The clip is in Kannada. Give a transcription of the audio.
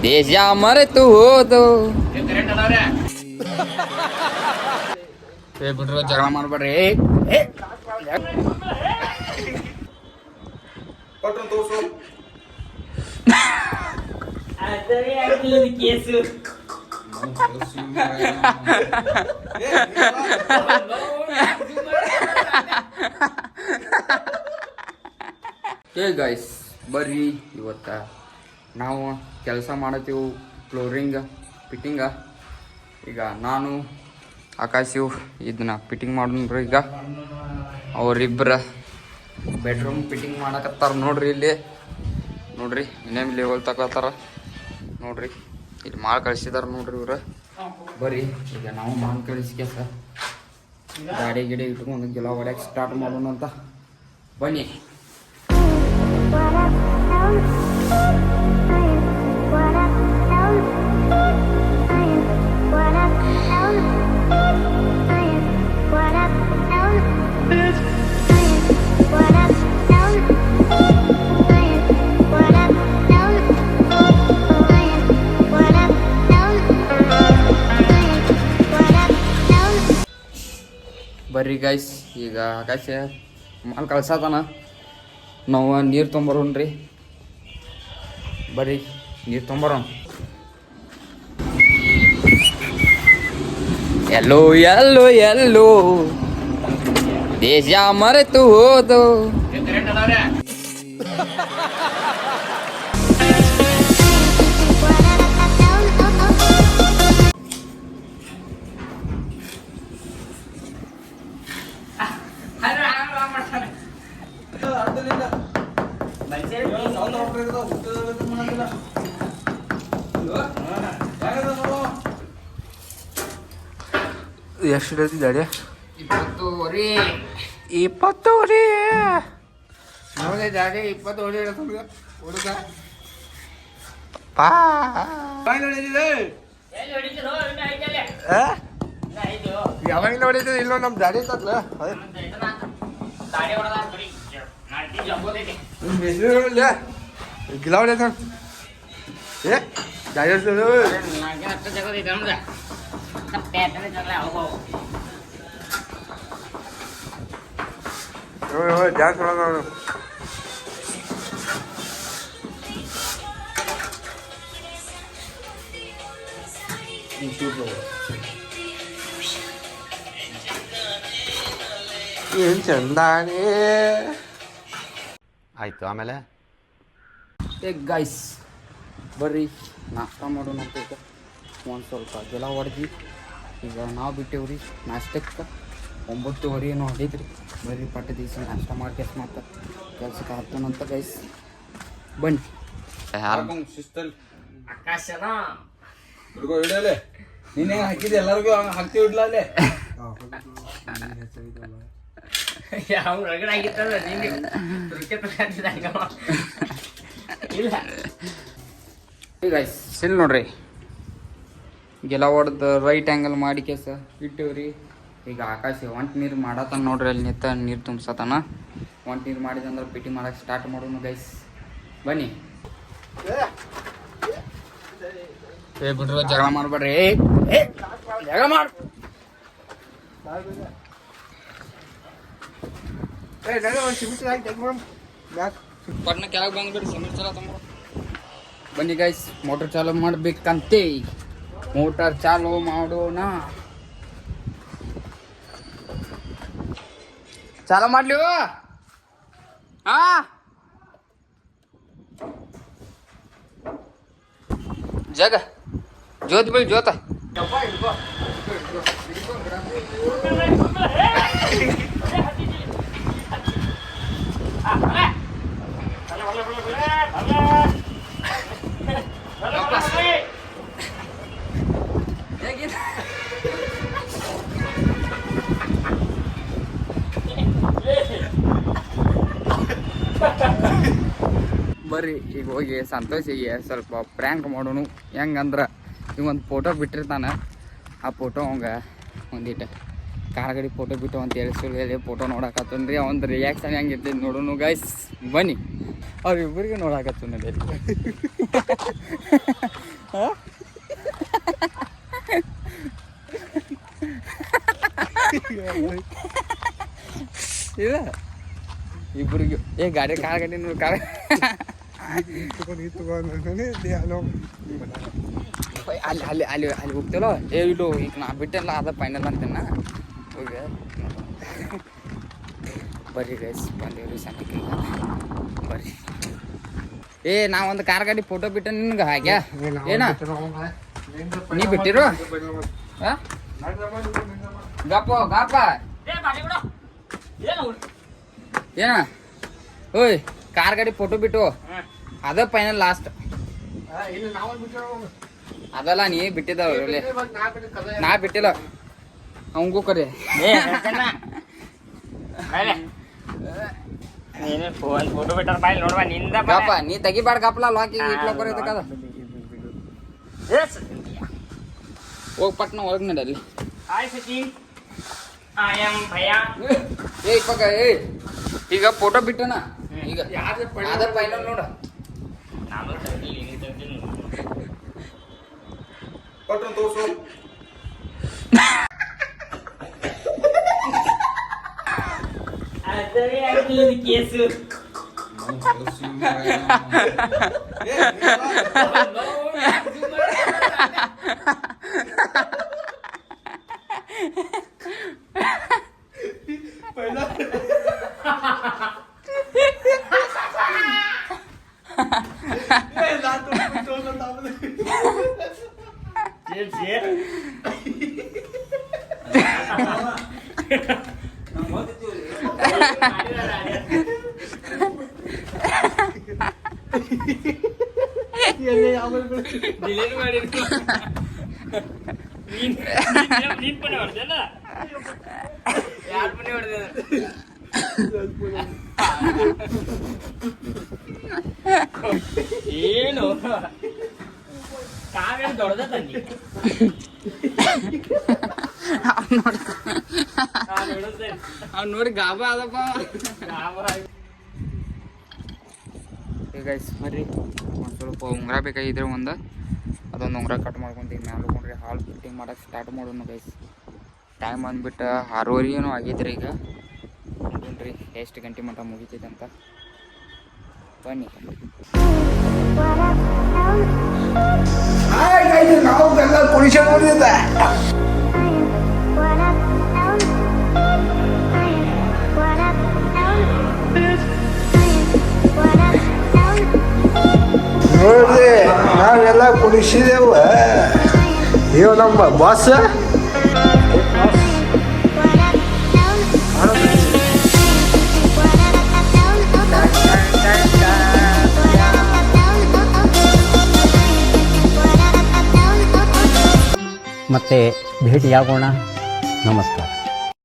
ದೇಶ ಮರೆತು ಹೋದು ಬಿಡ್ರು ಜಗಳ ಮಾಡ್ಬೇಡ್ರಿ ಕೇಸು ಹೇ ಗೈಸ್ ಬರ್ರಿ ಇವತ್ತ ನಾವು ಕೆಲಸ ಮಾಡತ್ತೀವಿ ಫ್ಲೋರಿಂಗ್ ಫಿಟ್ಟಿಂಗ. ಈಗ ನಾನು ಆಕಾಶಿವು ಇದನ್ನ ಫಿಟ್ಟಿಂಗ್ ಮಾಡೋಣ್ರಿ. ಈಗ ಅವರಿಬ್ಬರ ಬೆಡ್ರೂಮ್ ಫಿಟ್ಟಿಂಗ್ ಮಾಡಕತ್ತಾರ ನೋಡ್ರಿ. ಇಲ್ಲಿ ನೋಡ್ರಿ ಇನ್ನೇನು ಲೆವೆಲ್ ತಗೋತಾರ ನೋಡ್ರಿ. ಇಲ್ಲಿ ಮಾಡಿ ಕಳಿಸಿದಾರ ನೋಡ್ರಿ ಇವ್ರು. ಬರ್ರಿ ಈಗ ನಾವು ಮಾಡಿ ಕಳಿಸ್ಕೆ ಸರ್ ಗಾಡಿ ಗಿಡಿ ಇಟ್ಕೊಂಡು ಗಿಲ ಹೊಡ್ಯಾಕೆ ಸ್ಟಾರ್ಟ್ ಮಾಡೋಣ ಅಂತ ಬನ್ನಿ. ಬರ್ರಿ ಗೈಸ್ ಈಗ ಆಕಾಶ ಮಾಲ್ ಕಳ್ಸತಾನ, ನಾವು ನೀರು ತೊಂಬರೋಣ್ರಿ. ಬರ್ರಿ ನೀರು ತೊಂಬರೋಣ. ಎಲ್ಲೋ ಎಲ್ಲೋ ಎಲ್ಲೋ ದೇಶ ಮರೆತು ಹೋದು ಎಷ್ಟು ಹೇಳ್ತಿದ್ದಾಳೆ? 20 ನಮಗೆ ಗಾಡಿ 20 ಹುಡುಗ ಹುಡುಗ ಯಾವಾಗಿಂದ ಹೊಡಿತದೆ? ಇಲ್ಲೋ ನಮ್ಮ ಗಾಡಿ ಇತ್ತಲ್ಲ ಗಿಲ ಹೊಡಿತ ಏ ಗಾಡಿ ಡ್ಯಾನ್ಸ್ ಮಾಡೋದು ಅವನು. ಏನ್ ಚಂದಾನೆ ಆಯ್ತು. ಆಮೇಲೆ ಗೈಸ್ ಬರ್ರಿ ನಾಷ್ಟ ಮಾಡೋಣ ಅಂತ. ಈಗ ಒಂದು ಸ್ವಲ್ಪ ಜಲ ಹೊಡೆದ್ವಿ. ಈಗ ನಾವು ಬಿಟ್ಟೇವ್ರಿ ನಾಷ್ಟಕ್ಕೆ 9:30 ಏನೋ ಹೊಡೈತ್ರಿ. ಬರ್ರಿ ಪಟ್ಟ ದಿವಸ ನಾಷ್ಟ ಮಾಡಿ ಕೆಲ್ಸಕ್ಕೆ ಹತ್ತನಂತ ಗೈಸ್ ಬನ್ನಿ. ಶಿಸ್ತಲ್ಲಿ ಆಕಾಶನ ಹುಡುಗ ಹಿಡಿಯಲೆ ನೀನೇ ಹಾಕಿದೆ ಎಲ್ಲರಿಗೂ ಹಾಕ್ತೀವಿ ಇಡ್ಲ ಅಲ್ಲೇ ಯಾವ ರಗಡ ಆಗಿತ್ತಲ್ಲ ಇಲ್ಲ ಗೈಸ್ ಸಿಲ್ ನೋಡ್ರಿ. ಗೆಲ ಹೊಡೆದು ರೈಟ್ ಆ್ಯಂಗಲ್ ಮಾಡಿ ಕೇಸ ಇಟ್ಟಿವ್ರಿ. ಈಗ ಆಕಾಶ ಒಂಟು ನೀರು ಮಾಡತ್ತಾನ ನೋಡ್ರಿ. ಅಲ್ಲಿ ನಿಂತ ನೀರು ತುಂಬ್ಸತಾನ. ಒಂಟು ನೀರು ಮಾಡಿದಂದ್ರೆ ಪಿಟಿ ಮಾಡಕ್ಕೆ ಸ್ಟಾರ್ಟ್ ಮಾಡೋಣ ಗೈಸ್ ಬನ್ನಿ. ಬಿಡ್ರು ಜಗಳ ಮಾಡ್ಬೇಡ್ರಿ ಜಗಳ ಮಾಡು. ಪಟ್ನ ಕೆಳಗೆ ಬಂದ್ಬಿಡ್ರಿ ಸಿಮೆಂಟ್ ಚಲೋ ತುಂಬ ಬನ್ನಿ ಗೈಸ್. ಮೋಟ್ರ್ ಚಾಲು ಮಾಡ್ಬೇಕಂತೆ. ಮೋಟರ್ ಚಾಲು ಮಾಡೋಣ. ಚಾಲು ಮಾಡ್ಲಿ ಹಾ ಜಗ ಜ್ಯೋತಿ ಬೀಳ್ ಜ್ಯೋತ ಬರ್ರಿ ಈಗ ಹೋಗಿ ಸಂತೋಷಿಗೆ ಸ್ವಲ್ಪ ಪ್ರ್ಯಾಂಕ್ ಮಾಡೋಣ. ಹೆಂಗಂದ್ರೆ ಇವೊಂದು ಫೋಟೋ ಬಿಟ್ಟಿರ್ತಾನೆ. ಆ ಫೋಟೋ ಅವಂಗ ಒಂದಿಟ್ಟು ಕಾರಗಡಿ ಫೋಟೋ ಬಿಟ್ಟು ಅಂತ ಹೇಳಿ ಫೋಟೋ ನೋಡಕತ್ತನ್ರಿ. ಅವ್ನ ರಿಯಾಕ್ಷನ್ ಹೆಂಗಿರ್ತೈತೆ ನೋಡೋಣ ಗೈಸ್ ಬನ್ನಿ. ಅವ್ರಿಬ್ಬರಿಗೆ ನೋಡಕತ್ತು ನೋಡಿ ಇಲ್ಲ ಇಬ್ಬರಿಗೆ ಗಾಡಿ ನೋಡಿ ಕಾರ್ ಅಲ್ಲಿ ಅಲ್ಲಿ ಅಲ್ಲಿ ಅಲ್ಲಿ ಹೋಗ್ತಿಲ್ಲ ಇಲ್ಲು ಈಗ ನಾ ಬಿಟ್ಟೆಲ್ಲ ಅದ ಫೈನಲ್ ಅಂತೇನ ಹೋಗಿ ಬರ್ರಿ ಗೈಸ್ ಬಂದೇವ್ರಿ ಸಣ್ಣಕ್ಕೆ ಬರ್ರಿ ನಾ ಒಂದು ಕಾರ್ ಗಾಡಿ ಫೋಟೋ ಬಿಟ್ಟ ನಿನ್ಗೆ ಹಾಗ್ಯಾ ಏನ ನೀ ಬಿಟ್ಟಿರು ಗಪ್ಪ ಗಪ್ಪ ಏನ ಓಯ್ ಕಾರ್ ಗಾಡಿ ಫೋಟೋ ಬಿಟ್ಟು ಅದ ಫೈನಲ್ ಲಾಸ್ಟ್ ಅದಲ್ಲ ನೀ ಬಿಟ್ಟಿದ್ದ ನಾ ಬಿಟ್ಟಿಲ್ಲ ಅವಂಗೂ ಕರೆ ಫೋಟೋ ಬಿಟ್ಟಾರ ಬಾಯ್ ನೋಡ್ಬಾ ನಿಂದ ಗಪ್ಪ ನೀ ತೆಗಿಬೇಡ ಗಪ್ಪಲ ಲಾಕಿ ಇಟ್ಲೋಕದ ಹೋಗಿ ಪಟ್ನ ಒಳಗ್ ನಡಲ್ಲಿ ಹಾಯ್ ಸಚಿನ್ ಐ ಆಮ್ ಭಯ ಇಪ್ಪಕ್ಕ ಈಗ ಫೋಟೋ ಬಿಟ್ಟನ ಈಗ ಅದ ಫೈನಲ್ ನೋಡ ನಾನು ತರ್ತೀನಿ ಕೊಟ್ಟು ತೋರ್ಸು ಅದೇ ಆಗ್ಲಿ ಕೇಸು ಡಿಲೀಟ್ ಮಾಡಿರ್ತೀನಿ ನೀನ್ ಪುಣ್ಯ ಹೊಡೆದಲ್ಲ ಯಾರು ಪುಣ್ಯ ಹೊಡೆದ ಏನು ಕಾವೇರಿ ದೊಡ್ಡದ ತಂಗಿ ಅವ್ನು ನೋಡಿ ಗಾಬ ಅದಪ್ಪ ಗೈಸ್ ಬರ್ರಿ ಒಂದು ಸ್ವಲ್ಪ ಉಂಗುರ ಬೇಕಾಗಿದ್ರೆ ಅದೊಂದು ಉಂಗುರ ಕಟ್ ಮಾಡ್ಕೊಂತೀವಿ ಮ್ಯಾಲೆ ಹೋಗ್ರಿ ಹಾಲ್ ಫಿಟ್ಟಿಂಗ್ ಮಾಡೋಕೆ ಸ್ಟಾರ್ಟ್ ಮಾಡೋಣ ಗೈಸ್ ಟೈಮ್ ಬಂದ್ಬಿಟ್ಟು 6:30 ಏನೋ ಆಗೈತ್ರಿ ಈಗ ನೋಡ್ರಿ ಎಷ್ಟು ಗಂಟೆ ಮಟ್ಟ ಮುಗಿತೈತೆ ಅಂತ ಬನ್ನಿ ನಾವು ಬೆಲ್ಲ ಪೊಲೀಸ್ ನೋಡಿದ್ದೆ ನೋಡ್ರಿ ನಾವೆಲ್ಲ ಕುಡಿಸಿದೆವು ಇವ್ ನಮ್ಮ ಬಾಸ್ ಮತ್ತೆ ಭೇಟಿಯಾಗೋಣ ನಮಸ್ಕಾರ.